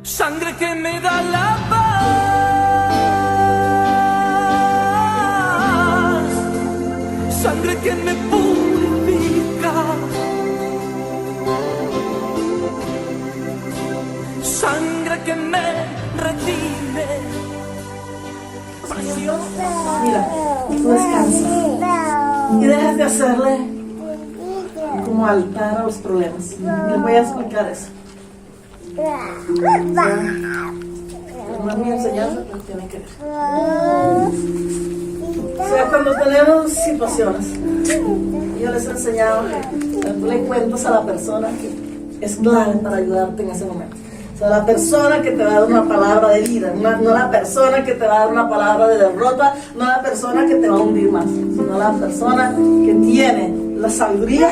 Sangre que me da la paz, sangre que me purifica, sangre que me redime. Mira, tú descansas y dejas de hacerle como altar a los problemas. Les voy a explicar eso. No es mi enseñanza, pero tiene que ver. O sea, cuando tenemos situaciones, yo les he enseñado que tú le cuentas a la persona que es clave para ayudarte en ese momento. O sea, la persona que te va a dar una palabra de vida, no la persona que te va a dar una palabra de derrota, no la persona que te va a hundir más, sino la persona que tiene la sabiduría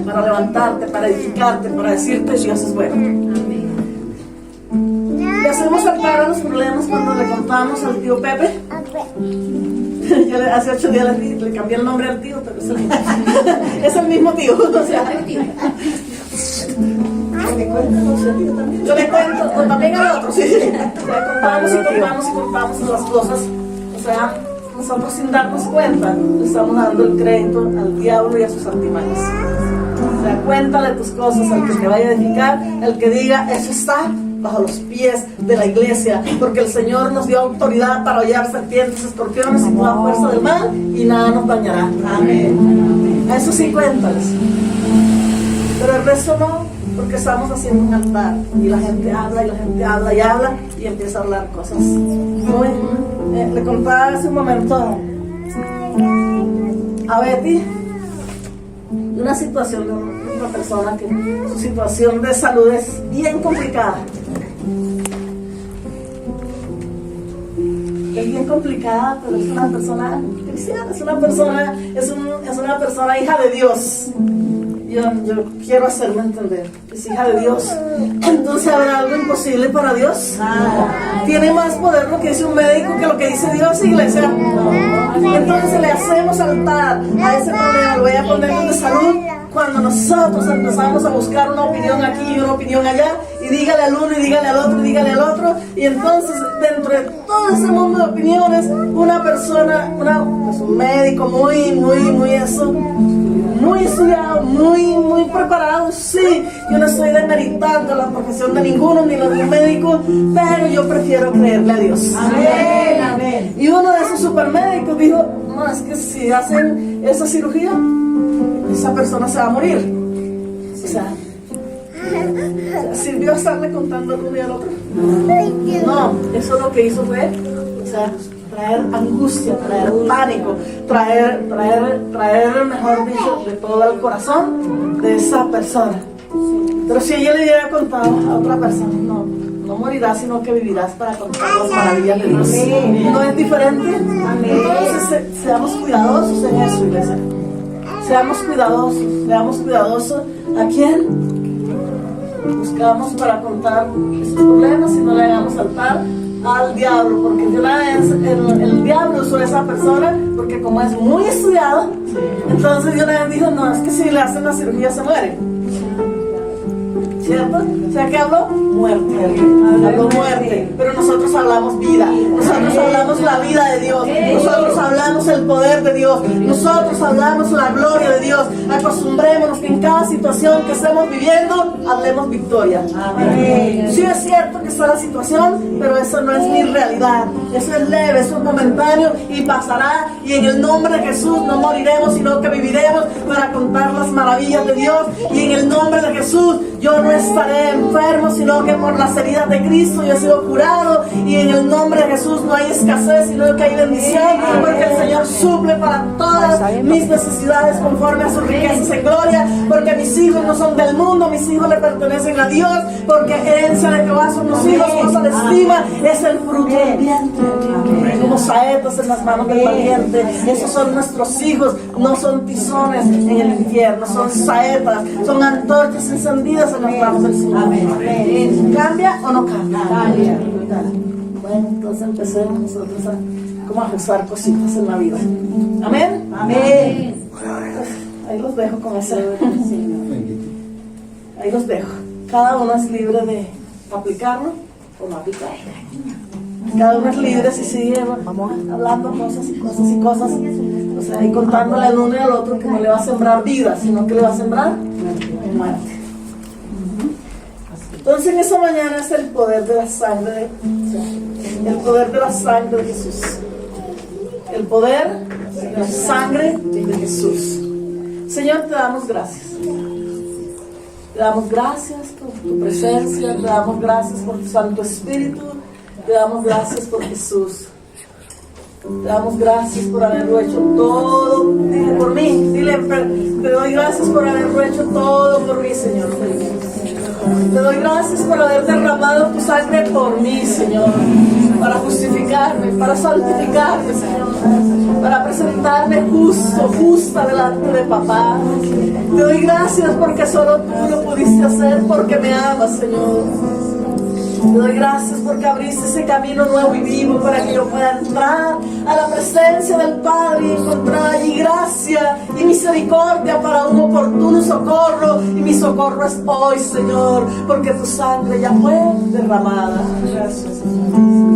para levantarte, para edificarte, para decirte Dios es bueno. Le hacemos altar a los problemas cuando le contamos al tío Pepe. Yo hace 8 días le cambié el nombre al tío, pero es el mismo tío. O sea, yo le cuento, o también al otro, sí. Le contamos y contamos las cosas. O sea, nosotros sin darnos cuenta le estamos dando el crédito al diablo y a sus artimañas. O sea, cuéntale tus cosas al que te vaya a edificar, al que diga, eso está bajo los pies de la iglesia, porque el Señor nos dio autoridad para hollar serpientes, escorpiones y toda fuerza del mal, y nada nos dañará. Amén. A eso sí cuéntales. Pero el resto no, porque estamos haciendo un altar y la gente habla y la gente habla y habla y empieza a hablar cosas. Le contaba hace un momento a Betty de una situación de una persona que su situación de salud es bien complicada. Es bien complicada, pero es una persona cristiana, es una persona hija de Dios. Yo quiero hacerme entender, es hija de Dios. Entonces, ¿habrá algo imposible para Dios? ¿Tiene más poder lo que dice un médico que lo que dice Dios, iglesia? Entonces le hacemos altar a ese problema, lo voy a poner de salud. Cuando nosotros empezamos a buscar una opinión aquí y una opinión allá, y dígale al uno y dígale al otro y dígale al otro, y entonces dentro de todo ese mundo de opiniones, una persona, pues un médico muy estudiado, muy preparado, sí, yo no estoy demeritando la profesión de ninguno ni la de un médico, pero yo prefiero creerle a Dios. Amén, amén. Y uno de esos supermédicos dijo, no, es que si hacen esa cirugía, esa persona se va a morir. O sea, ¿sirvió estarle contando al uno y al otro? No, eso lo que hizo fue, o sea, traer angustia, traer pánico, traer, mejor dicho, de todo el corazón de esa persona. Pero si ella le hubiera contado a otra persona, no morirás, sino que vivirás para contar las maravillas de Dios. ¿No es diferente? Entonces, seamos cuidadosos en eso, iglesia. Seamos cuidadosos. ¿A quién buscamos para contar estos problemas y no le hagamos altar al diablo? Porque de una vez el diablo usó a esa persona, porque como es muy estudiado, entonces de una vez dijo, no, es que si le hacen la cirugía se muere. ¿Cierto? O sea, que habló muerte, pero nosotros hablamos vida, nosotros hablamos la vida de Dios, nosotros hablamos el poder de Dios, nosotros hablamos la gloria de Dios. Acostumbrémonos que en cada situación que estemos viviendo hablemos victoria. Amén. Sí, es cierto que está la situación, pero eso no es mi realidad, eso es leve, eso es momentáneo y pasará, y en el nombre de Jesús no moriremos, sino que viviremos para contar las maravillas de Dios. Y en el nombre de Jesús yo no estaré enfermo, sino que por las heridas de Cristo yo he sido curado. Y en el nombre de Jesús no hay escasez, sino que hay bendición, porque el Señor suple para todas mis necesidades conforme a sus riquezas en gloria. Porque mis hijos no son del mundo, mis hijos le pertenecen a Dios, porque herencia de Jehová son los hijos, cosa de estima es el fruto del vientre. Como saetas en las manos del valiente, esos son nuestros hijos, no son tizones en el infierno, son saetas, son antorchas encendidas en las manos del Señor. Amén. ¿Cambia o no cambia? Cambia. Bueno, entonces empecemos nosotros a usar cositas en la vida. Amén. Amén. Ahí los dejo con ese. Ahí los dejo. Cada uno es libre de aplicarlo o no aplicarlo. Cada uno es libre si sigue hablando cosas y cosas y cosas. O sea, y contándole al uno y al otro que no le va a sembrar vida, sino que le va a sembrar muerte. Entonces en esa mañana es el poder de la sangre, el poder de la sangre de Jesús. El poder de la sangre de Jesús. Señor, te damos gracias. Te damos gracias por tu presencia, te damos gracias por tu Santo Espíritu, te damos gracias por Jesús. Te damos gracias por haberlo hecho todo por mí. Dile, te doy gracias por haberlo hecho todo por mí, Señor. Te doy gracias por haber derramado tu sangre por mí, Señor, para justificarme, para santificarme, Señor, para presentarme justa delante de papá. Te doy gracias porque solo tú lo pudiste hacer, porque me amas, Señor. Te doy gracias porque abriste ese camino nuevo y vivo para que yo pueda entrar a la presencia del Padre y encontrar allí gracia y misericordia para un oportuno socorro. Y mi socorro es hoy, Señor, porque tu sangre ya fue derramada. Gracias,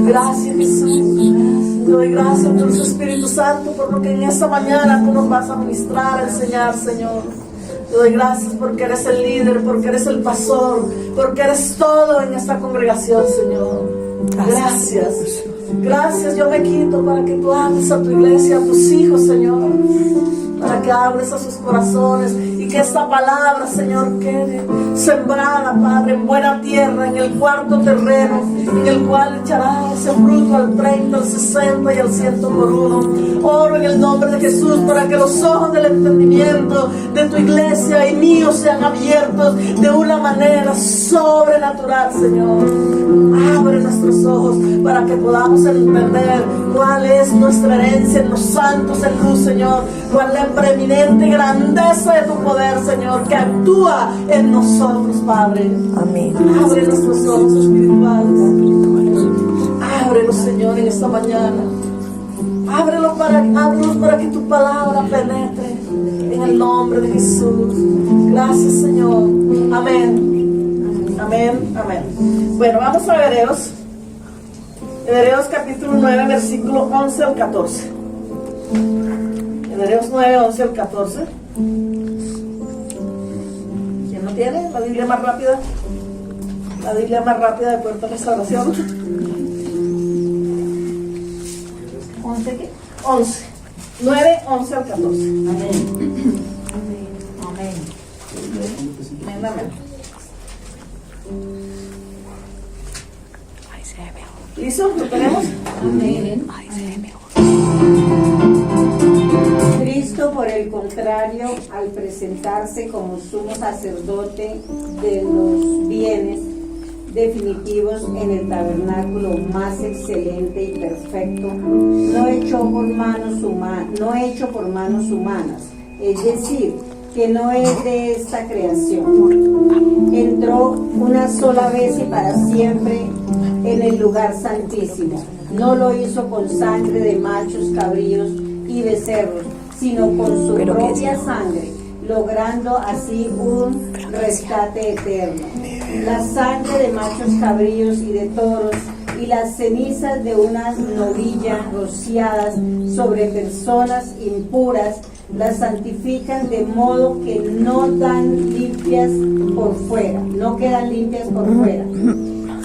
gracias, Jesús. Te doy gracias por tu Espíritu Santo, por lo que en esta mañana tú nos vas a ministrar, a enseñar, Señor. Te doy gracias porque eres el líder, porque eres el pastor, porque eres todo en esta congregación, Señor. Gracias. Gracias, yo me quito para que tú hables a tu iglesia, a tus hijos, Señor. Para que hables a sus corazones y que esta palabra, Señor, quede sembrada, Padre, en buena tierra, en el cuarto terreno, en el cual echará ese fruto al 30, al 60 y al 100 por uno. Oro en el nombre de Jesús para que los ojos del entendimiento de tu iglesia y míos sean abiertos de una manera sobrenatural, Señor. Abre nuestros ojos para que podamos entender cuál es nuestra herencia en los santos en luz, Señor. Cuál es la preeminente grandeza de tu poder, Señor, que actúa en nosotros, Padre. Amén. Abre nuestros ojos espirituales. Ábrelos, Señor, en esta mañana. Ábrelos para que tu palabra penetre en el nombre de Jesús. Gracias, Señor. Amén. Amén. Amén. Bueno, vamos a Hebreos. Hebreos capítulo 9, versículo 11 al 14. Hebreos 9, 11 al 14. ¿Quién no tiene la Biblia más rápida? La Biblia más rápida de Puerto Restauración. 11, ¿qué? 11. 9, 11 al 14. Amén. Amén. Amén. Amén. ¿Listo? ¿Lo tenemos? Amén. Cristo, por el contrario, al presentarse como sumo sacerdote de los bienes definitivos en el tabernáculo más excelente y perfecto, no hecho por manos humanas, es decir, que no es de esta creación, entró una sola vez y para siempre en el lugar santísimo. No lo hizo con sangre de machos, cabríos y becerros, sino con su propia sangre, logrando así un rescate eterno. La sangre de machos cabríos y de toros y las cenizas de unas novillas rociadas sobre personas impuras las santifican de modo que no quedan limpias por fuera.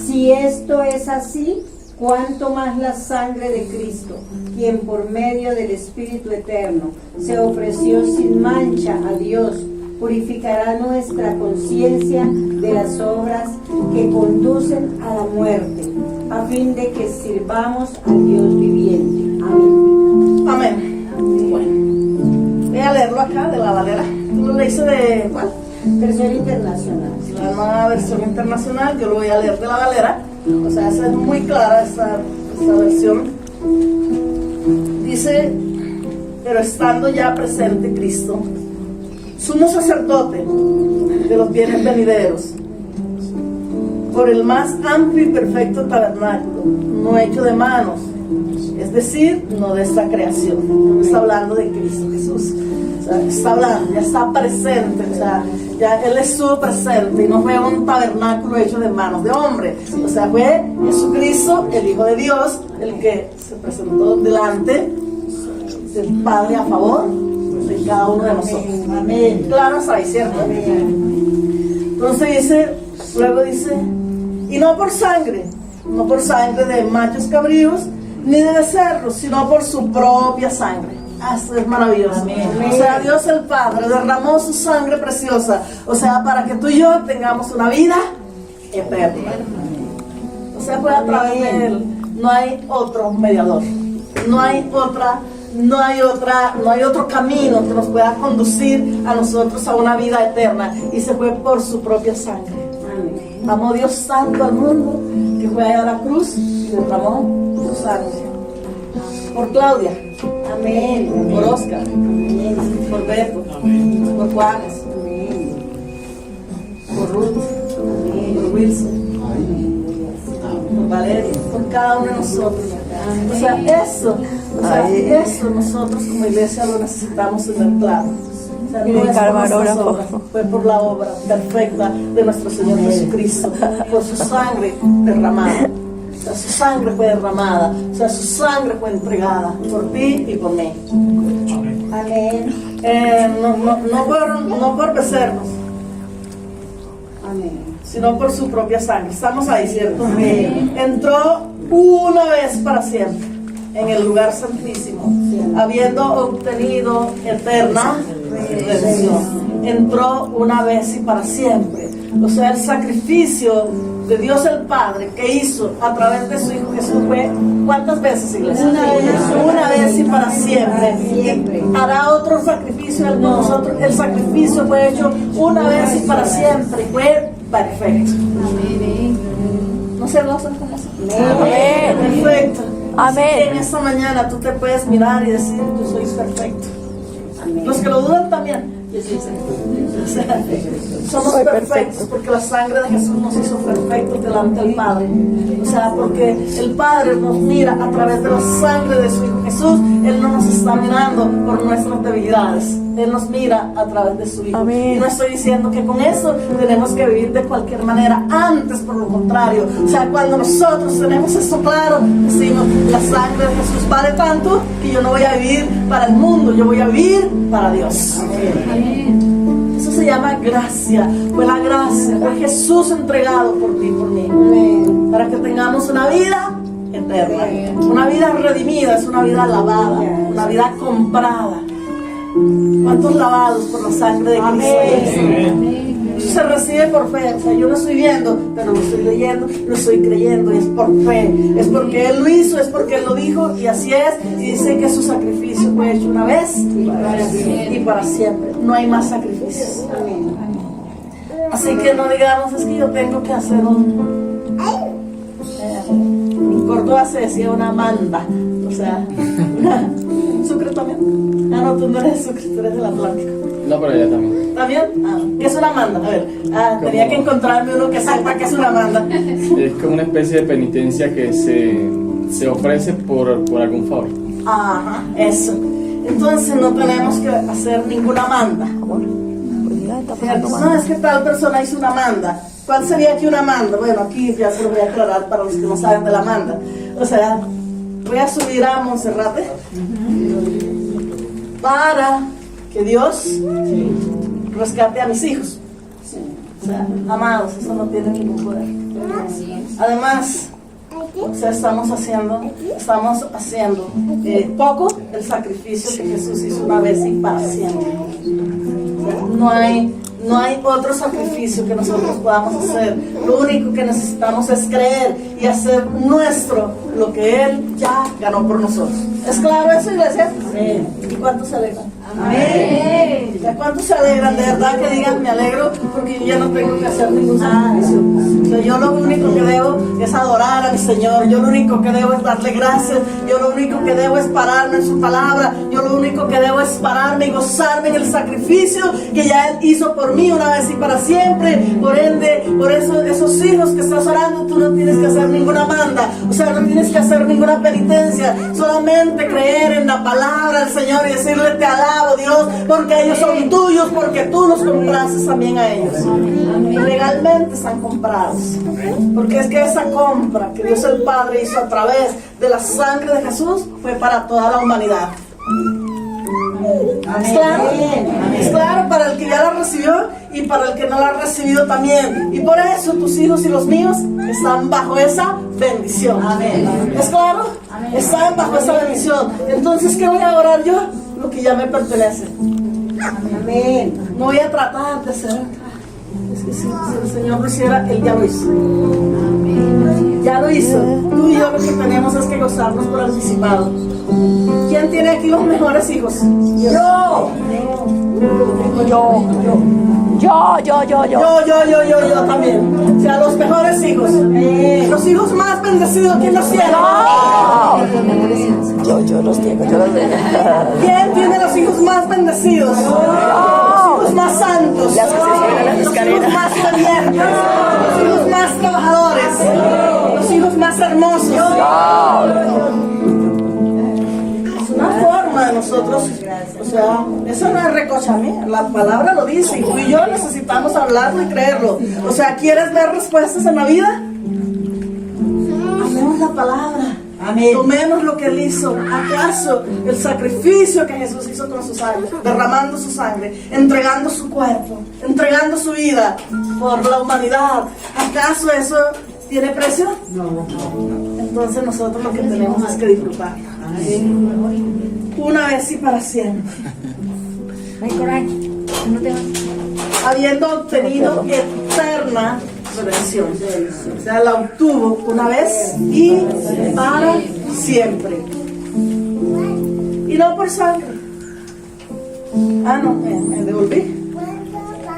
Si esto es así, cuánto más la sangre de Cristo, quien por medio del Espíritu Eterno se ofreció sin mancha a Dios, purificará nuestra conciencia de las obras que conducen a la muerte, a fin de que sirvamos al Dios viviente. Amén. Amén. Bueno, voy a leerlo acá de la Valera. ¿Tú lo leíste de cuál? Versión internacional. La nueva versión internacional. Yo lo voy a leer de la Valera. O sea, esa es muy clara, esta versión. Dice: pero estando ya presente Cristo, sumo sacerdote de los bienes venideros, por el más amplio y perfecto tabernáculo, no hecho de manos, es decir, no de esta creación. No está hablando de Cristo Jesús. O sea, está hablando, ya está presente, o sea, ya Él estuvo presente y no fue un tabernáculo hecho de manos de hombre. O sea, fue Jesucristo, el Hijo de Dios, el que se presentó delante del Padre a favor de cada uno de nosotros. Amén. Claro, está ahí, ¿cierto? Entonces luego dice, y no por sangre de machos cabríos, ni de becerros, sino por su propia sangre. Esto es maravilloso. Amén. O sea, Dios el Padre derramó su sangre preciosa, o sea, para que tú y yo tengamos una vida eterna. O sea, fue a través de Él. No hay otro mediador, no hay otro camino que nos pueda conducir a nosotros a una vida eterna, y se fue por su propia sangre. Amó Dios tanto al mundo que fue allá a la cruz y derramó su sangre por Claudia, amén, por Oscar, amén, por Beto, amén, por Juanes, amén, por Ruth, amén, por Wilson, amén, por Valeria, por cada uno de nosotros. O sea, eso nosotros como iglesia lo necesitamos tener claro. O sea, no es por nuestras obras, fue por la obra perfecta de nuestro Señor Jesucristo, por su sangre derramada. O sea, su sangre fue derramada, o sea, su sangre fue entregada por ti y por mí. Amén. No por becerros, amén, sino por su propia sangre. Estamos ahí, ¿cierto? Amén. Entró una vez para siempre en el lugar santísimo, habiendo obtenido eterna redención. Entró una vez y para siempre. O sea, el sacrificio de Dios el Padre que hizo a través de su Hijo Jesús fue, ¿cuántas veces, iglesia? Una vez y para siempre. Y hará otro sacrificio en nosotros. El sacrificio fue hecho una vez y para siempre. Fue perfecto. ¿No se gozan con eso? Amén. Perfecto. Amén. Así que en esta mañana tú te puedes mirar y decir, yo soy perfecto. Amén. Los que lo dudan también. O sea, somos perfectos porque la sangre de Jesús nos hizo perfectos delante del Padre. O sea, porque el Padre nos mira a través de la sangre de su Hijo Jesús. Él no nos está mirando por nuestras debilidades. Él nos mira a través de su Hijo. Amén. Y no estoy diciendo que con eso tenemos que vivir de cualquier manera. Antes, por lo contrario. O sea, cuando nosotros tenemos esto claro, decimos, la sangre de Jesús vale tanto que yo no voy a vivir para el mundo, yo voy a vivir para Dios. Amén. Eso se llama gracia. Fue la gracia, fue Jesús entregado por ti y por mí. Amén. Para que tengamos una vida eterna. Una vida redimida, es una vida lavada, una vida comprada. ¿Cuántos lavados por la sangre de Cristo? Amén. Eso se recibe por fe. O sea, yo lo estoy viendo, pero lo estoy leyendo, lo estoy creyendo, y es por fe. Es porque Él lo hizo, es porque Él lo dijo, y así es. Y dice que su sacrificio fue hecho una vez y para siempre. No hay más sacrificios. Amén. Así que no digamos, es que yo tengo que hacer en Córdoba se decía una manda. O sea, Sucre también. Ah, no, tú no eres de Sucre, tú eres del Atlántico. No, pero ella también. ¿También? Ah, ¿qué es una manda? A ver, tenía que encontrarme uno que sepa qué es una manda. Es como una especie de penitencia que se ofrece por algún favor. Ajá, eso. Entonces no tenemos que hacer ninguna manda. No, es que tal persona hizo una manda. ¿Cuál sería aquí una manda? Bueno, aquí ya se lo voy a aclarar para los que no saben de la manda. O sea, voy a subir a Monserrate para que Dios rescate a mis hijos. O sea, amados, eso no tiene ningún poder. Además, o sea, estamos haciendo poco el sacrificio que Jesús hizo una vez y para siempre. O sea, no hay otro sacrificio que nosotros podamos hacer. Lo único que necesitamos es creer y hacer nuestro lo que Él ya ganó por nosotros. ¿Es claro eso, iglesia? Amén. ¿Y cuántos se alejan? Amén. ¿Ya cuántos se alegran? De verdad que digan, me alegro porque yo ya no tengo que hacer ningún sacrificio. O sea, yo lo único que debo es adorar a mi Señor. Yo lo único que debo es darle gracias. Yo lo único que debo es pararme en su palabra. Yo lo único que debo es pararme y gozarme en el sacrificio que ya Él hizo por mí una vez y para siempre. Por ende, por eso esos hijos que estás orando, tú no tienes que hacer ninguna manda. O sea, no tienes que hacer ninguna penitencia. Solamente creer en la palabra del Señor y decirle, te alabo, Dios, porque ellos son tuyos, porque tú los compraste también a ellos. Legalmente están comprados. Porque es que esa compra que Dios el Padre hizo a través de la sangre de Jesús fue para toda la humanidad. ¿Es claro? Es claro para el que ya la recibió y para el que no la ha recibido también. Y por eso tus hijos y los míos están bajo esa bendición. ¿Es claro? Están bajo esa bendición. Entonces, ¿qué voy a orar yo? Lo que ya me pertenece. Amén. No voy a tratar de ser. Es que si el Señor lo hiciera, Él ya lo hizo. Ya lo hizo. Tú y yo lo que tenemos es que gozarnos por anticipado. ¿Quién tiene aquí los mejores hijos? Yo También. O sea, los mejores hijos. Los hijos más bendecidos. ¿Quién los tiene? Yo los tengo. ¿Quién tiene los hijos más bendecidos? Los hijos más santos. Los hijos más obedientes. Los hijos más trabajadores. Los hijos más hermosos. Es una forma de nosotros. O sea, eso no es recocha mía. La palabra lo dice y tú y yo necesitamos hablarlo y creerlo. O sea, ¿quieres ver respuestas en la vida? Amemos la palabra. Amén. Tomemos lo que Él hizo. ¿Acaso el sacrificio que Jesús hizo con su sangre, derramando su sangre, entregando su cuerpo, entregando su vida por la humanidad, acaso eso tiene precio? No. Entonces nosotros lo que tenemos es que disfrutarlo. Una vez y para siempre. Habiendo obtenido eterna redención. O sea, la obtuvo una vez y para siempre. Y no por sangre. Ah, no, me devolví.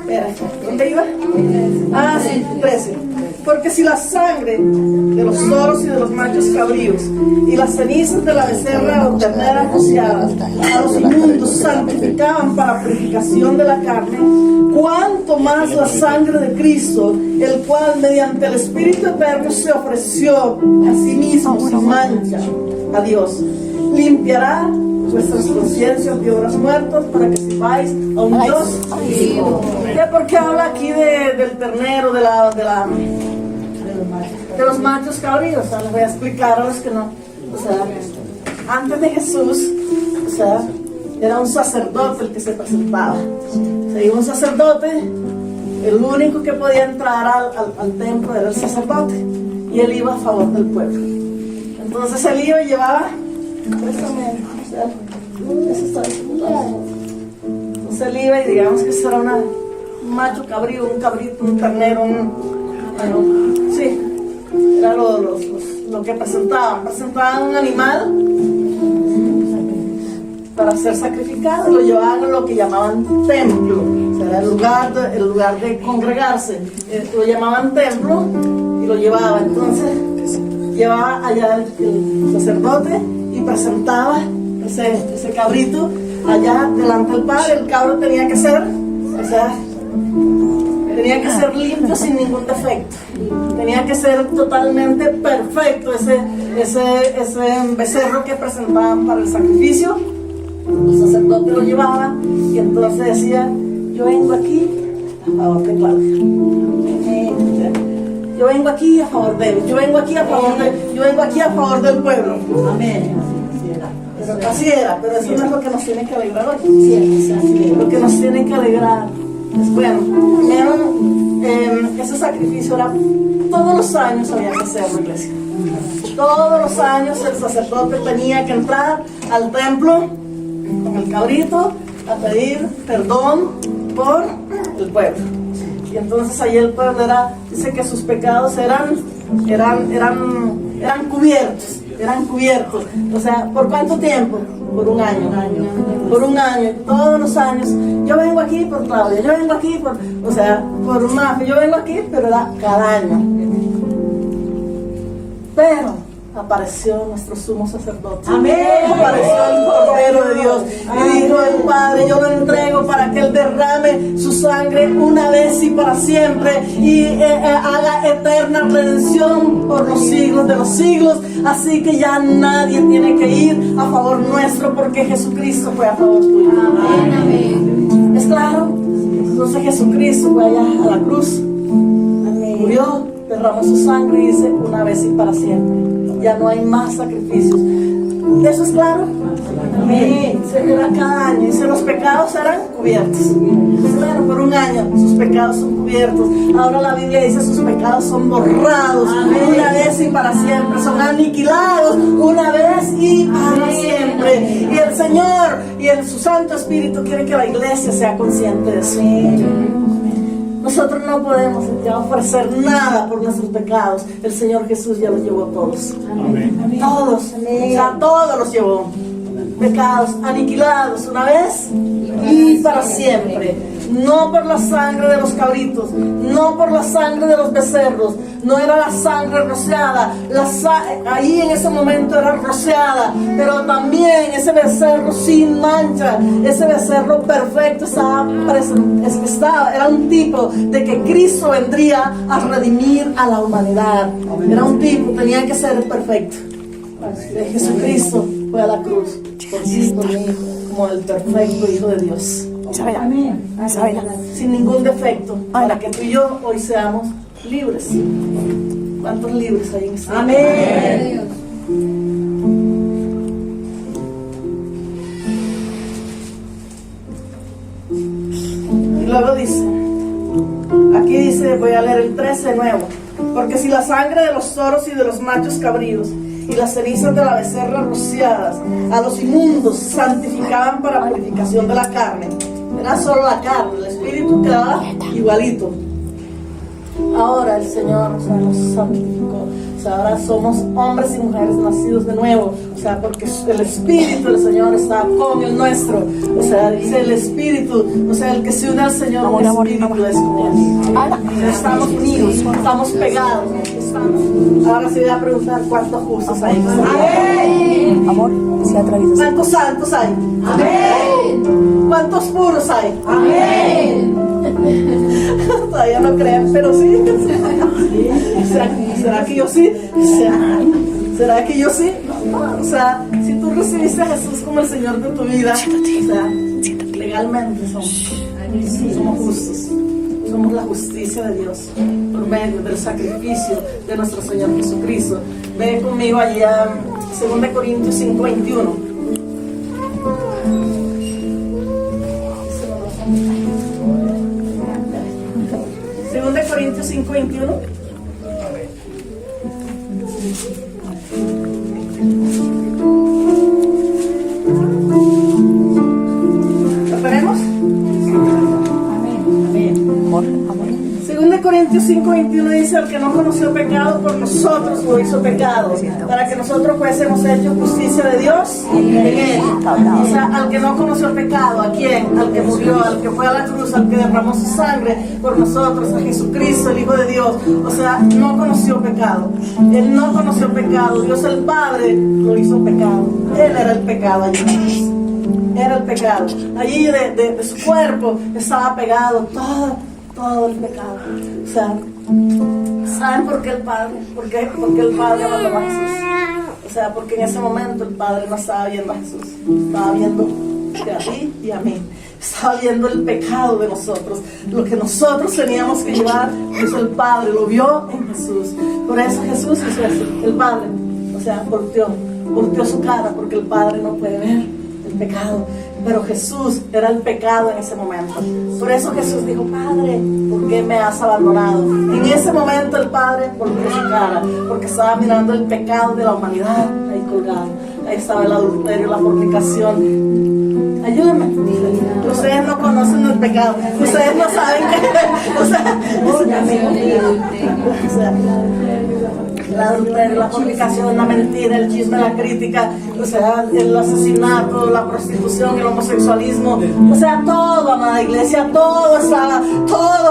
Espera, ¿dónde iba? Ah, sí, 13. Porque si la sangre de los toros y de los machos cabríos y las cenizas de la becerra o ternera rociada a los inmundos santificaban para purificación de la carne, cuánto más la sangre de Cristo, el cual mediante el Espíritu Eterno se ofreció a sí mismo sin mancha a Dios, limpiará vuestras conciencias de obras muertas para que sirváis a un Dios vivo. ¿Por qué habla aquí del ternero, de los machos cabríos? O sea, les voy a explicar a los que no. O sea, antes de Jesús, o sea, era un sacerdote el que se presentaba. O sea, iba un sacerdote, el único que podía entrar al templo era el sacerdote, y él iba a favor del pueblo. Entonces él iba y llevaba, entonces él iba y digamos que eso era un macho cabrío, un cabrito, un ternero, sí, era lo que presentaban un animal para ser sacrificado, lo llevaban a lo que llamaban templo, o sea, era el lugar de congregarse, lo llamaban templo y lo llevaban. Entonces llevaba allá el sacerdote y presentaba ese cabrito allá delante del Padre. El cabro tenía que ser, o sea, tenía que ser limpio sin ningún defecto, tenía que ser totalmente perfecto ese becerro que presentaban para el sacrificio. El sacerdote lo llevaba y entonces decía: yo vengo aquí a favor de Claudia, yo vengo aquí a favor de él, yo vengo aquí a favor del pueblo. Amén. Pero así era, pero eso no es lo que nos tiene que alegrar hoy. Lo que nos tiene que alegrar es, bueno, primero, ese sacrificio era todos los años había que hacerlo, iglesia. Todos los años el sacerdote tenía que entrar al templo con el cabrito a pedir perdón por el pueblo. Y entonces ahí el pueblo dice que sus pecados eran cubiertos, eran cubiertos. O sea, ¿por cuánto tiempo? Por un año. Por un año, todos los años. Yo vengo aquí por Claudia, yo vengo aquí por Mafe, yo vengo aquí, pero era cada año. Pero apareció nuestro sumo sacerdote. Amén. Apareció el Cordero de Dios. Y dijo el Padre, yo lo entrego para que Él derrame su sangre una vez y para siempre. Y haga eterna redención por los siglos de los siglos. Así que ya nadie tiene que ir a favor nuestro, porque Jesucristo fue a favor tuyo. Amén. Amén. ¿Es claro? Entonces Jesucristo fue allá a la cruz. Amén. Murió, derramó su sangre y dice una vez y para siempre. Ya no hay más sacrificios. ¿Eso es claro? Amén. Era cada año. Dice, los pecados eran cubiertos. Claro, por un año sus pecados son cubiertos. Ahora la Biblia dice, sus pecados son borrados. Amén. Una vez y para siempre. Son aniquilados una vez y para siempre. Y el Señor y su Santo Espíritu quiere que la iglesia sea consciente de eso. Nosotros no podemos ya ofrecer nada por nuestros pecados. El Señor Jesús ya los llevó todos. Amén. Todos. Amén. O sea, todos los llevó. Pecados aniquilados una vez y para siempre. No por la sangre de los cabritos, no por la sangre de los becerros. No era la sangre rociada. Ahí en ese momento era rociada, pero también ese becerro sin mancha, ese becerro perfecto era un tipo de que Cristo vendría a redimir a la humanidad. Era un tipo, tenía que ser perfecto. Jesucristo fue a la cruz por ti, por mí, como el perfecto Hijo de Dios. Amén. Sin ningún defecto, para que tú y yo hoy seamos libres. ¿Cuántos libres hay en este? Amén. Y luego dice, aquí dice, voy a leer el 13 de nuevo. Porque si la sangre de los toros y de los machos cabríos y las cenizas de la becerra rociadas a los inmundos santificaban para purificación de la carne, era solo la carne, el espíritu quedaba igualito. Ahora el Señor nos santificó. O sea, ahora somos hombres y mujeres nacidos de nuevo. O sea, porque el espíritu del Señor está con el nuestro. O sea, dice el espíritu. O sea, el que se une al Señor, el espíritu es con Él. Estamos unidos, estamos pegados. Ahora sí voy a preguntar cuántos justos hay. Amén. Amor, se atraviesa. ¿Cuántos santos hay? Amén. ¿Cuántos puros hay? Amén. Todavía no creen, pero sí. ¿Será que yo sí? ¿Será que yo sí? O sea, si tú recibiste a Jesús como el Señor de tu vida, o sea, legalmente somos justos. Somos la justicia de Dios por medio del sacrificio de nuestro Señor Jesucristo. Ve conmigo allá, 2 Corintios 5:21. 2 Corintios 5:21. ¿Lo tenemos? Corintios 5:21 dice, el que no conoció pecado por nosotros lo hizo pecado, para que nosotros fuésemos hechos justicia de Dios en Él. O sea, al que no conoció pecado, ¿a quién? Al que murió, al que fue a la cruz, al que derramó su sangre por nosotros, a Jesucristo, el Hijo de Dios. O sea, no conoció pecado. Él no conoció pecado. Dios el Padre lo hizo pecado. Él era el pecado allí en la cruz. Era el pecado. Allí de su cuerpo estaba pegado todo el pecado. O sea, ¿saben por qué el Padre? ¿Por qué el Padre mandó a Jesús? O sea, porque en ese momento el Padre no estaba viendo a Jesús, estaba viendo a ti y a mí. Estaba viendo el pecado de nosotros, lo que nosotros teníamos que llevar. Eso el Padre lo vio en Jesús. Por eso Jesús hizo eso, el Padre. O sea, volteó su cara, porque el Padre no puede ver el pecado. Pero Jesús era el pecado en ese momento. Por eso Jesús dijo, Padre, ¿por qué me has abandonado? En ese momento el Padre volvió su cara, porque estaba mirando el pecado de la humanidad ahí colgado. Ahí estaba el adulterio, la fornicación. Ayúdenme. Ustedes no conocen el pecado. Ustedes no saben que... el adulterio, la fornicación, la mentira, el chisme, la crítica, o sea, el asesinato, la prostitución, el homosexualismo, o sea, todo, amada iglesia, todo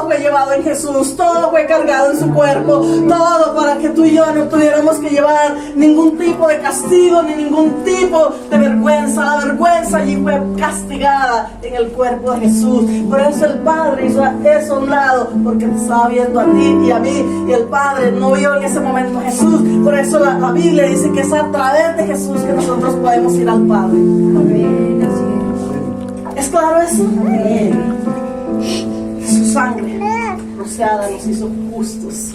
fue llevado en Jesús, todo fue cargado en su cuerpo, todo para que tú y yo no tuviéramos que llevar ningún tipo de castigo ni ningún tipo de vergüenza. La vergüenza allí fue castigada en el cuerpo de Jesús. Por eso el Padre hizo eso a un lado, porque te estaba viendo a ti y a mí, y el Padre no vio en ese momento a Jesús. Por eso la Biblia dice que es a través de Jesús que nosotros podemos ir al Padre. ¿Es claro eso? Su sangre rociada nos hizo justos.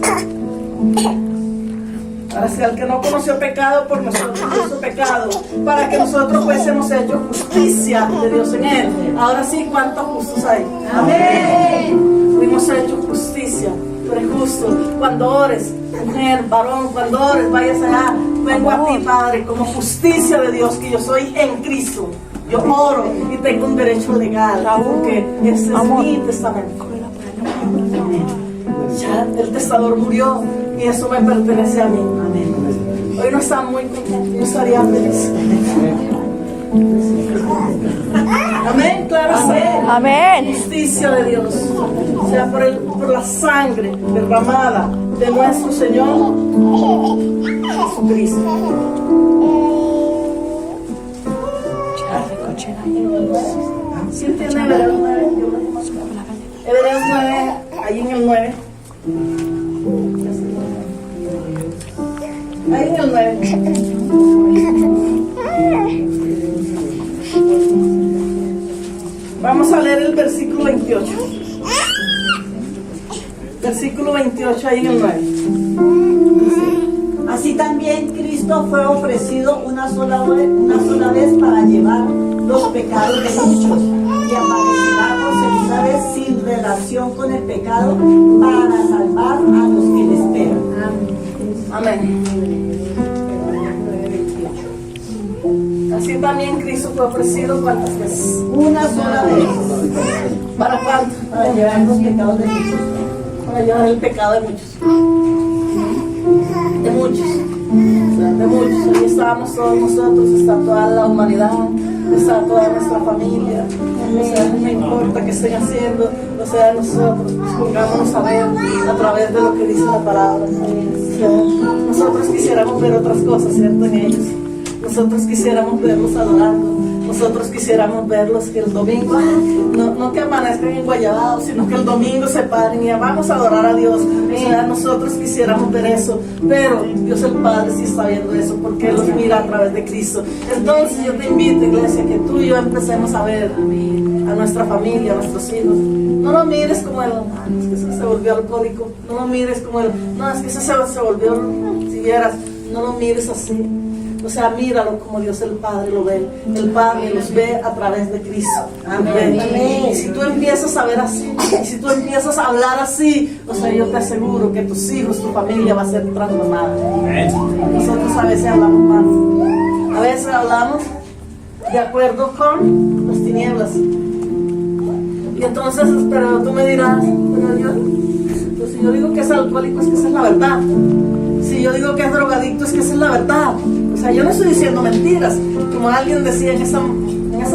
Ahora sí, al que no conoció pecado, por nosotros hizo pecado, para que nosotros fuésemos hechos justicia de Dios en él. Ahora sí, ¿cuántos justos hay? Amén. Fuimos hechos justicia. Tú eres justo. Cuando ores, mujer, varón, cuando ores, vayas allá. Vengo a ti, Padre, como justicia de Dios, que yo soy en Cristo. Yo oro y tengo un derecho legal, porque ese es mi testamento. Ya el testador murió y eso me pertenece a mí. Amén. Hoy no está muy contento, no estaría feliz. Amén, claro. Amén. Justicia de Dios, o sea, por la sangre derramada de nuestro Señor Jesucristo. ¿Sí entiende Hebreos 9? Hebreos 9, ahí en el 9. Ahí en el 9. Vamos a leer el versículo 28. Versículo 28, ahí en el 9. Así también Cristo fue ofrecido una sola vez para llevar los pecados de muchos y aparecerá por segunda vez sin relación con el pecado para salvar a los que le esperan. Amén. Así también Cristo fue ofrecido ¿cuántas veces? Una sola vez ¿Para cuánto? para llevar los pecados de muchos. Para llevar el pecado de muchos. De muchos. De muchos. Ahí estamos todos nosotros, está toda la humanidad, está toda nuestra familia. O sea, no importa qué estén haciendo, o sea, nosotros pongámonos a ver a través de lo que dice la palabra. O sea, nosotros quisiéramos ver otras cosas, ¿cierto? En ellos. Nosotros quisiéramos verlos adorando. Nosotros quisiéramos verlos que el domingo, no que amanezcan en Guayabao, sino que el domingo se paren y vamos a adorar a Dios. O sea, nosotros quisiéramos ver eso, pero Dios el Padre sí está viendo eso, porque Él los mira a través de Cristo. Entonces yo te invito, iglesia, que tú y yo empecemos a ver a nuestra familia, a nuestros hijos. No lo mires como el, es que ese se volvió alcohólico. No lo mires como el, no, es que ese se volvió, si vieras, no lo mires así. O sea, míralo como Dios el Padre lo ve. El Padre los ve a través de Cristo. Amén. Y si tú empiezas a ver así, y si tú empiezas a hablar así, o sea, yo te aseguro que tus hijos, tu familia va a ser transformada. Nosotros a veces hablamos mal. A veces hablamos de acuerdo con las tinieblas. Y entonces, pero tú me dirás, pero yo, pues si yo digo que es alcohólico, es que esa es la verdad. Si yo digo que es drogadicto, es que esa es la verdad. O sea, yo no estoy diciendo mentiras. Como alguien decía en esa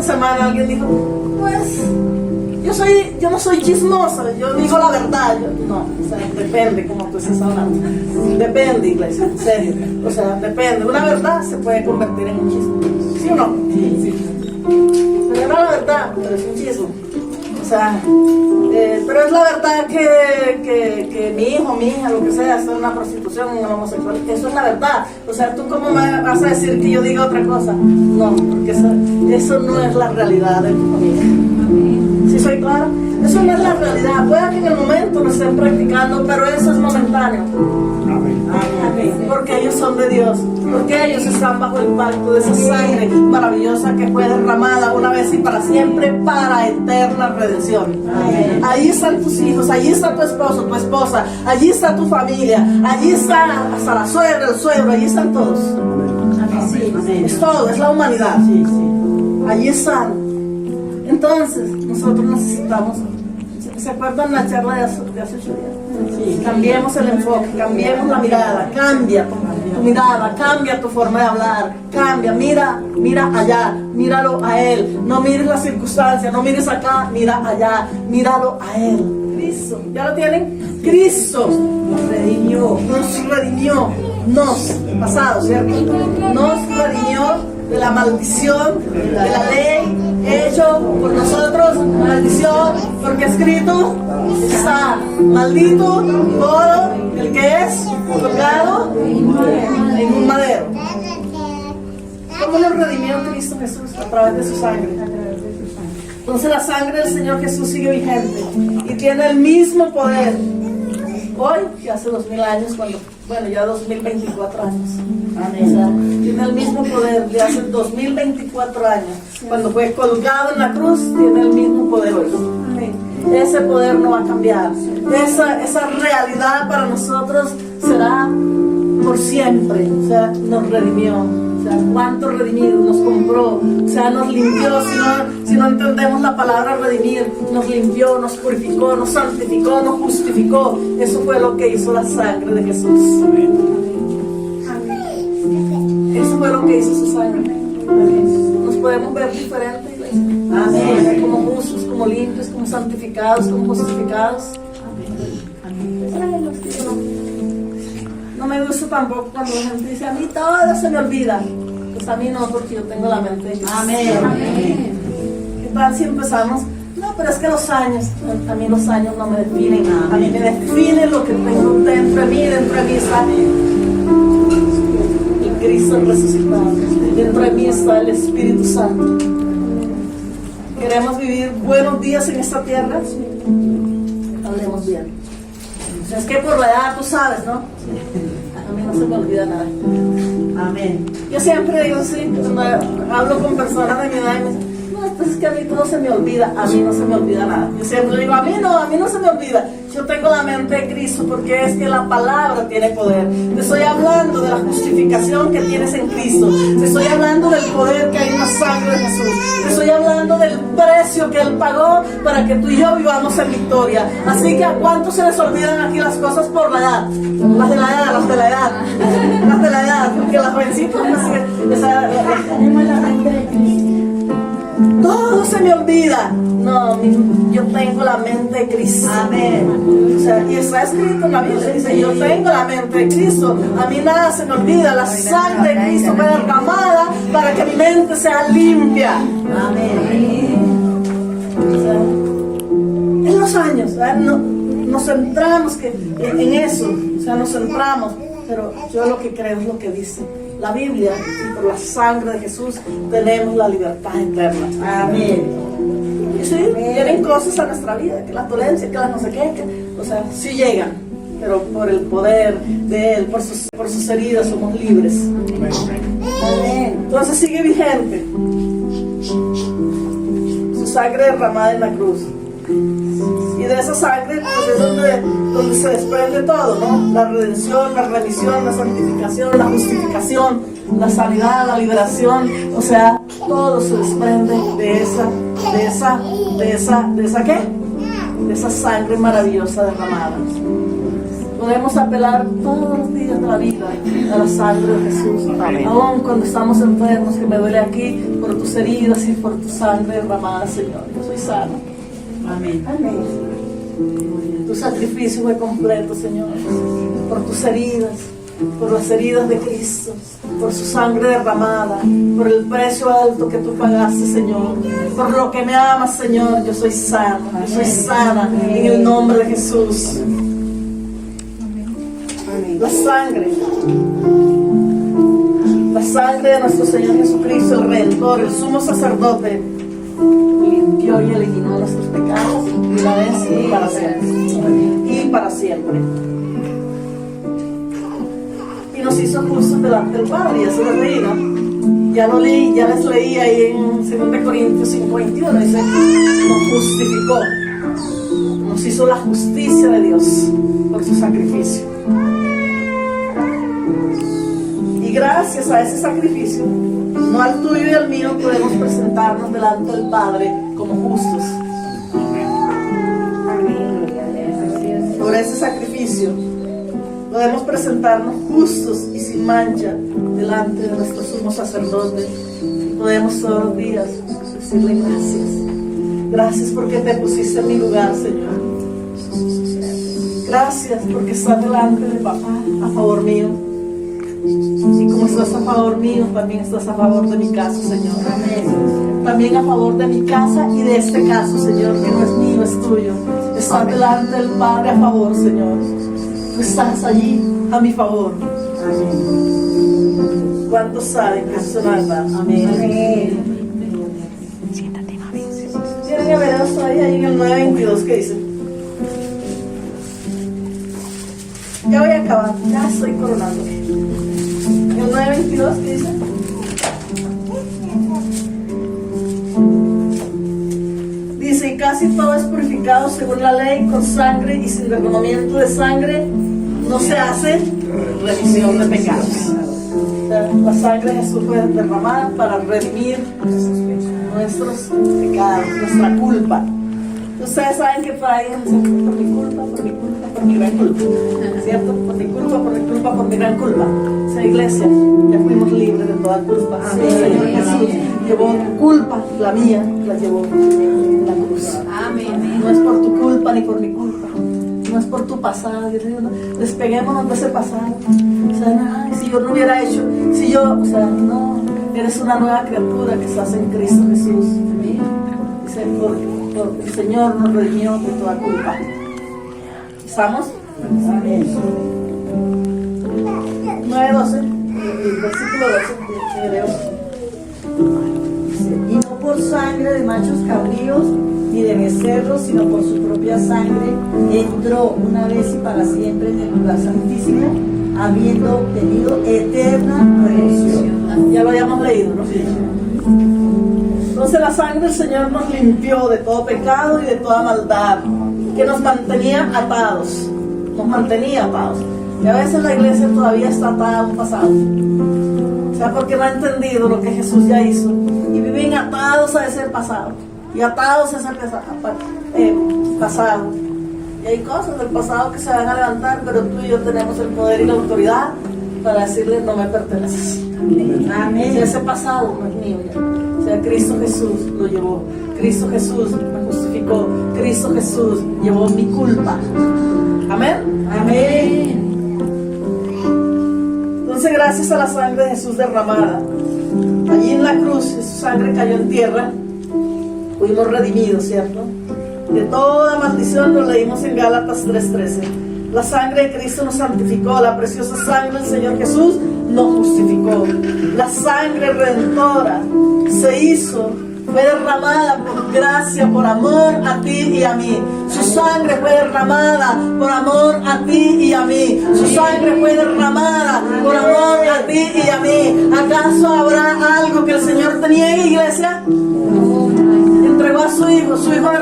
semana, alguien dijo, pues, yo no soy chismosa, yo digo la verdad. No, o sea, depende como tú estés hablando. Depende, iglesia, en serio. O sea, depende. Una verdad se puede convertir en un chisme. ¿Sí o no? Sí. Pero no la verdad, pero es un chisme. O sea, pero es la verdad que mi hijo, mi hija, lo que sea, está en una prostitución, en una homosexual. Eso es la verdad. O sea, ¿tú cómo me vas a decir que yo diga otra cosa? No, porque eso no es la realidad de tu familia. ¿Sí soy clara? Eso no es la realidad. Puede que en el momento lo estén practicando, pero eso es momentáneo. Porque ellos son de Dios, porque ellos están bajo el pacto de esa sangre maravillosa que fue derramada una vez y para siempre para eterna redención. Ahí están tus hijos, allí está tu esposo, tu esposa, allí está tu familia, allí está hasta la suegra, el suegro, allí están todos. Es todo, es la humanidad. Allí están. Entonces nosotros necesitamos ¿Se acuerdan la charla de hace 8 días? Cambiemos el enfoque, cambiemos la mirada, cambia tu mirada, cambia tu forma de hablar, cambia, mira allá, míralo a Él, no mires las circunstancias, no mires acá, mira allá, míralo a Él. Cristo, ¿ya lo tienen? Cristo nos redimió, pasado, ¿cierto? Nos redimió de la maldición, de la ley, hecho por nosotros maldición, porque escrito está: maldito todo el que es colgado en un madero. ¿Cómo nos redimió Cristo Jesús? A través de su sangre. Entonces la sangre del Señor Jesús sigue vigente y tiene el mismo poder hoy que hace 2000 años, ya 2024 años. Amén. O sea, tiene el mismo poder de hace 2024 años. Cuando fue colgado en la cruz, tiene el mismo poder hoy. Amén. Ese poder no va a cambiar. Esa realidad para nosotros será por siempre. O sea, nos redimió. O sea, cuánto redimido, nos compró, o sea, nos limpió. Si no entendemos la palabra redimir, nos limpió, nos purificó, nos santificó, nos justificó. Eso fue lo que hizo la sangre de Jesús. Eso fue lo que hizo su sangre. Nos podemos ver diferentes, iglesia. Amén. Como justos, como limpios, como santificados, como justificados. No me gusta tampoco cuando la gente dice: a mí todo se me olvida. Pues a mí no, porque yo tengo la mente de Jesús. Amén. ¿Qué tal si empezamos? No, pero es que los años, a mí los años no me definen. A mí me define lo que tengo dentro de mí está el Cristo resucitado. Dentro de mí está el Espíritu Santo. ¿Queremos vivir buenos días en esta tierra? Hablemos bien. Es que por la edad, tú sabes, ¿no? A mí no se me olvida nada. Amén. Yo siempre digo así, cuando hablo con personas de mi edad y me dicen: no, pues es que a mí todo se me olvida. A mí no se me olvida nada. Yo siempre digo: a mí no se me olvida. Yo tengo la mente de Cristo, porque es que la palabra tiene poder. Te estoy hablando de la justificación que tienes en Cristo. Te estoy hablando del poder que hay en la sangre de Jesús. Te estoy hablando del precio que Él pagó para que tú y yo vivamos en victoria. Así que ¿a cuántos se les olvidan aquí las cosas por la edad? Las de la edad, porque las jovencitas todo se me olvida. No, yo tengo la mente de Cristo. Amén. O sea, y está escrito en la Biblia, dice: yo tengo la mente de Cristo. A mí nada se me olvida. La sangre de Cristo fue derramada para que mi mente sea limpia. Amén. O sea, en los años, nos centramos en eso. O sea, nos centramos. Pero yo lo que creo es lo que dice la Biblia: y por la sangre de Jesús tenemos la libertad eterna. Amén. Y sí, vienen cosas a nuestra vida, que la dolencia, que la no sé qué, o sea, sí llegan, pero por el poder de Él, por sus heridas somos libres. Amén. Entonces sigue vigente su sangre derramada en la cruz. Y de esa sangre, pues, es donde se desprende todo, ¿no? La redención, la remisión, la santificación, la justificación, la sanidad, la liberación. O sea, todo se desprende de esa sangre maravillosa derramada. Podemos apelar todos los días de la vida a la sangre de Jesús. Amén. Aún cuando estamos enfermos, que me duele aquí, por tus heridas y por tu sangre derramada, Señor. Yo soy sano. Amén. Amén. Tu sacrificio fue completo, Señor, por tus heridas, por las heridas de Cristo, por su sangre derramada, por el precio alto que tú pagaste, Señor, por lo que me amas, Señor. Yo soy sana, yo soy sana en el nombre de Jesús. La sangre de nuestro Señor Jesucristo, el Redentor, el sumo sacerdote, limpió y eliminó nuestros pecados una vez y para siempre. Y para siempre. Y nos hizo justos delante del Padre. Y eso lo leí, ¿no? Ya les leí ahí en 2 Corintios 5:21. Dice: nos justificó. Nos hizo la justicia de Dios por su sacrificio. Y gracias a ese sacrificio, no al tuyo y al mío, podemos presentarnos delante del Padre como justos. Amén. ese sacrificio, podemos presentarnos justos y sin mancha delante de nuestro sumo sacerdote. Y podemos todos los días decirle gracias. Gracias porque te pusiste en mi lugar, Señor. Gracias porque estás delante de papá a favor mío. Y como estás a favor mío, también estás a favor de mi caso, Señor. Amén. También a favor de mi casa y de este caso, Señor, que no es mío, es tuyo. Estás delante del Padre a favor, Señor. Tú estás allí a mi favor. Amén. ¿Cuántos saben que eso es verdad? Amén. Amén. Tienen Hebreos ahí en el 9:22 que dice. Ya voy a acabar, ya estoy coronando. El 9:22 que dice. Dice, y casi todo es purificado según la ley, con sangre, y sin derramamiento de sangre no se hace remisión de pecados. O sea, la sangre de Jesús fue derramada para redimir nuestros pecados, nuestra culpa. Ustedes saben que traen por mi culpa, por mi gran culpa, ¿cierto? Por mi culpa, por mi gran culpa. O sea, iglesia, ya fuimos libres de toda culpa. Amén. El Señor Jesús llevó tu culpa, la mía, la llevó en la cruz. Amén. No es por tu culpa ni por mi culpa. No es por tu pasado. Despeguémonos de ese pasado. O sea, no, si yo no hubiera hecho, o sea, no, eres una nueva criatura que estás en Cristo Jesús. Dice, porque el Señor nos redimió de toda culpa. ¿Estamos? Amén. 9:12, el versículo 12 de Hebreos. Y no por sangre de machos cabríos ni de becerros, sino por su propia sangre, entró una vez y para siempre en el lugar santísimo, habiendo obtenido eterna redención. Ya lo habíamos leído, ¿no? Sí. Entonces la sangre del Señor nos limpió de todo pecado y de toda maldad, que nos mantenía atados. Y a veces la iglesia todavía está atada a un pasado. O sea, porque no ha entendido lo que Jesús ya hizo. Y viven atados a ese pasado. Y atados a ese pasado. Y hay cosas del pasado que se van a levantar, pero tú y yo tenemos el poder y la autoridad para decirle, no me perteneces. Amén. Si ese pasado no es mío ya. O sea, Cristo Jesús lo llevó. Cristo Jesús me justificó. Cristo Jesús llevó mi culpa. Amén. Amén. Entonces, gracias a la sangre de Jesús derramada allí en la cruz, su sangre cayó en tierra, fuimos redimidos, ¿cierto? De toda maldición, lo leímos en Gálatas 3:13. La sangre de Cristo nos santificó, la preciosa sangre del Señor Jesús nos justificó. La sangre redentora fue derramada por gracia, por amor a ti y a mí. Su sangre fue derramada por amor a ti y a mí. Su sangre fue derramada por amor a ti y a mí. ¿Acaso habrá algo que el Señor te niegue, iglesia? Entregó a su hijo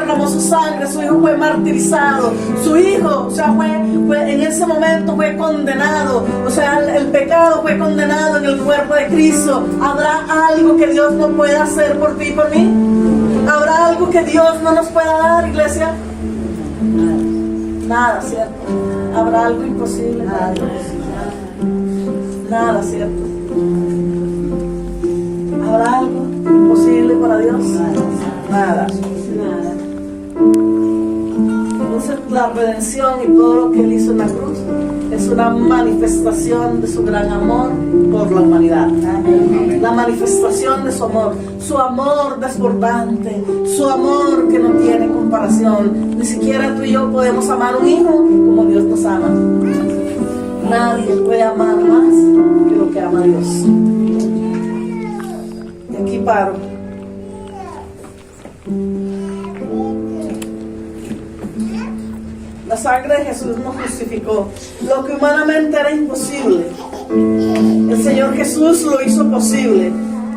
derramó su sangre, su hijo fue martirizado, su hijo, o sea, fue en ese momento fue condenado, o sea, el pecado fue condenado en el cuerpo de Cristo. ¿Habrá algo que Dios no pueda hacer por ti y por mí? ¿Habrá algo que Dios no nos pueda dar, iglesia? Nada, ¿cierto? ¿Habrá algo imposible? Nada, ¿cierto? ¿Habrá algo imposible para Dios? Nada. Entonces la redención y todo lo que Él hizo en la cruz es una manifestación de su gran amor por la humanidad. La manifestación de su amor desbordante, su amor que no tiene comparación. Ni siquiera tú y yo podemos amar a un hijo como Dios nos ama. Nadie puede amar más que lo que ama Dios. Y aquí paro. La sangre de Jesús nos justificó. Lo que humanamente era imposible, el Señor Jesús lo hizo posible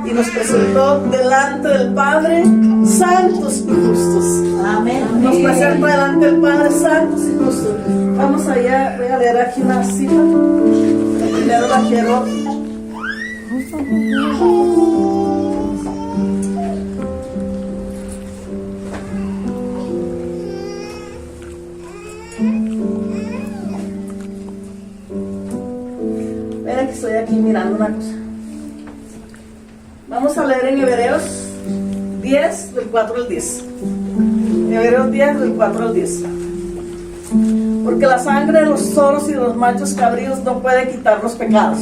y nos presentó delante del Padre santos y justos. Amén. Nos presenta delante del Padre santos y justos. Vamos allá, voy a leer aquí una cita. Primero la quiero. que estoy aquí mirando una cosa. Vamos a leer en Hebreos 10, del 4 al 10. Hebreos 10, del 4 al 10. Porque la sangre de los toros y de los machos cabríos no puede quitar los pecados.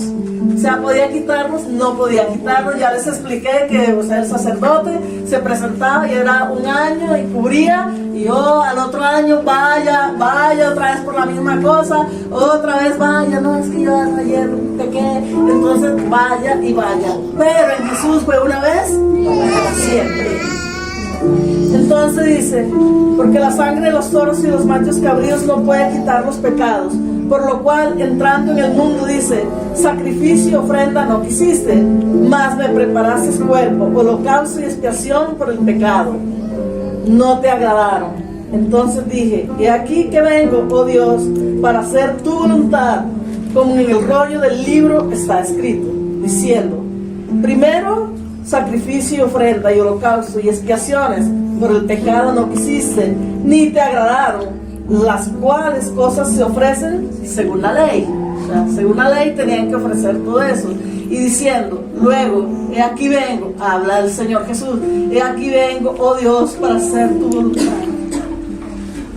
O sea, podía quitarlos, no podía quitarlos. Ya les expliqué que, o sea, el sacerdote se presentaba y era un año y cubría, y al otro año vaya otra vez por la misma cosa, otra vez vaya, no, es que yo ayer pequé, entonces vaya y vaya. Pero en Jesús fue una vez para siempre. Entonces dice, porque la sangre de los toros y los machos cabríos no puede quitar los pecados, por lo cual entrando en el mundo dice, sacrificio y ofrenda no quisiste, mas me preparaste cuerpo, holocausto y expiación por el pecado, no te agradaron. Entonces dije, he aquí que vengo, oh Dios, para hacer tu voluntad, como en el rollo del libro está escrito, diciendo, primero sacrificio y ofrenda y holocausto y expiaciones por el pecado no quisiste, ni te agradaron, las cuales cosas se ofrecen según la ley. O sea, según la ley tenían que ofrecer todo eso. Y diciendo, luego, he aquí vengo, habla el Señor Jesús, he aquí vengo, oh Dios, para hacer tu voluntad.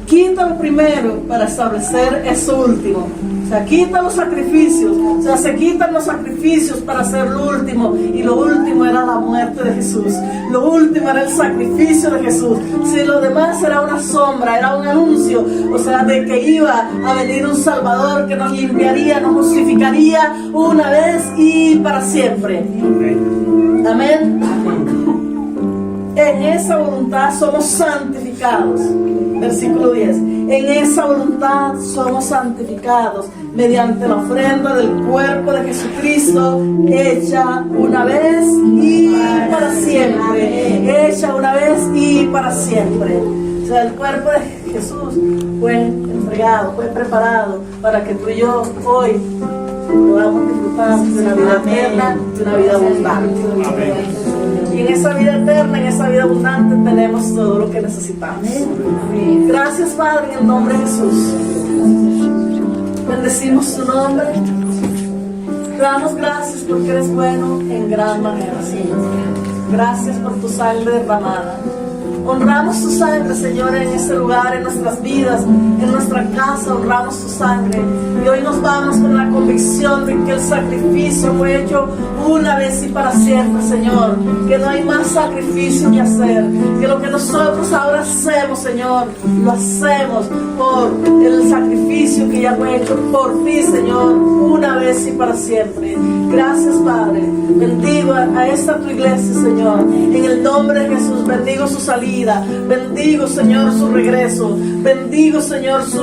Quita lo primero para establecer eso último. O sea, quita los sacrificios. O sea, se quitan los sacrificios para hacer lo último. Y lo último era la muerte de Jesús. Lo último era el sacrificio de Jesús. Si lo demás era una sombra, era un anuncio, o sea, de que iba a venir un Salvador que nos limpiaría, nos justificaría una vez y para siempre. Amén. En esa voluntad somos santificados. Versículo 10. En esa voluntad somos santificados mediante la ofrenda del cuerpo de Jesucristo, hecha una vez y para siempre. Hecha una vez y para siempre. O sea, el cuerpo de Jesús fue entregado, fue preparado para que tú y yo hoy podamos disfrutar de una vida eterna, de una vida abundante. Y en esa vida eterna, en esa vida abundante, tenemos todo lo que necesitamos. Gracias, Padre, en el nombre de Jesús. Bendecimos tu nombre. Te damos gracias porque eres bueno en gran manera. Gracias por tu sangre derramada. Honramos tu sangre, Señor, en este lugar, en nuestras vidas, en nuestra casa, honramos tu sangre. Y hoy nos vamos con la convicción de que el sacrificio fue hecho una vez y para siempre, Señor. Que no hay más sacrificio que hacer. Que lo que nosotros ahora hacemos, Señor, lo hacemos por el sacrificio que ya fue hecho por ti, Señor, una vez y para siempre. Gracias, Padre. Bendigo a esta tu iglesia, Señor. En el nombre de Jesús, bendigo su salida. Bendigo, Señor, su regreso. Bendigo, Señor, su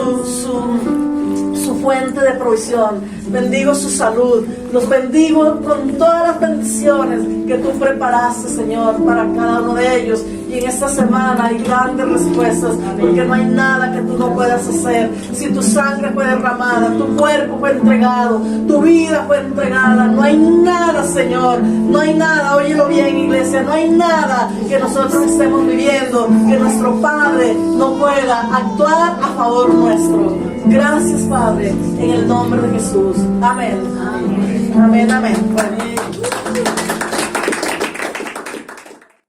fuente de provisión. Bendigo su salud. Los bendigo con todas las bendiciones que tú preparaste, Señor, para cada uno de ellos. Y en esta semana hay grandes respuestas, porque no hay nada que tú no puedas hacer. Si tu sangre fue derramada, tu cuerpo fue entregado, tu vida fue entregada, no hay nada, Señor, no hay nada, óyelo bien, iglesia, no hay nada que nosotros estemos viviendo que nuestro Padre no pueda actuar a favor nuestro. Gracias, Padre, en el nombre de Jesús. Amén. Amén, amén. Bueno.